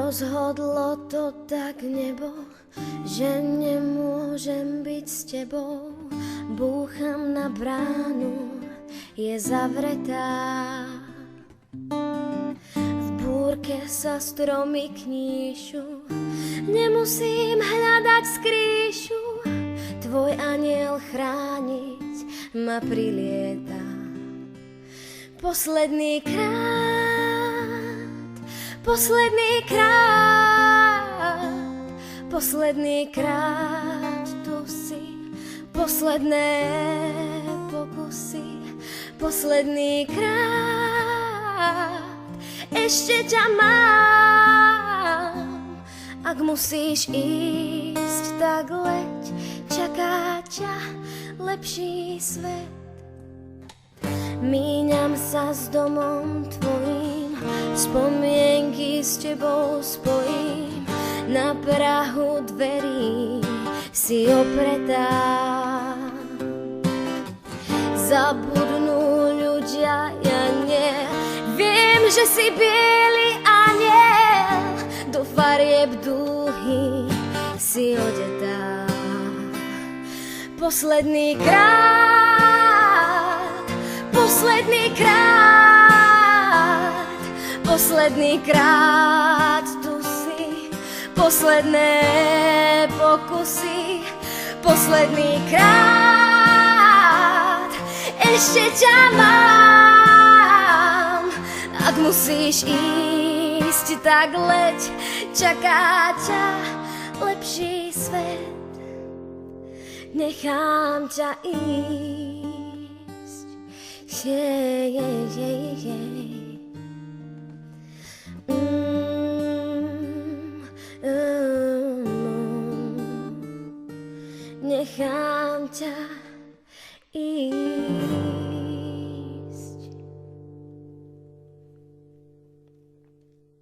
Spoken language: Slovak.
Rozhodlo to tak nebo, že nemôžem byť s tebou. Búcham na bránu, je zavretá. V búrke sa stromy kníšu, nemusím hľadať skrýšu. Tvoj aniel chrániť ma prilieta. Posledný krát, posledný krát, posledný krát tu si. Posledné pokusy, posledný krát, ešte ťa mám. Ak musíš ísť, tak leď, čaká ťa lepší svet. Míňam sa s domom tvojím, spomienky s tebou spojím. Na prahu dverí si opretá. Zabudnú ľudia, ja nie. Viem, že si biely aniel, do farieb dúhy si odetá. Posledný krát, posledný krát, posledný krát tu si. Posledné pokusy, posledný krát, ešte ťa mám. Ak musíš ísť, tak leď, čaká ťa lepší svet. Nechám ťa ísť, nechám ťa ísť.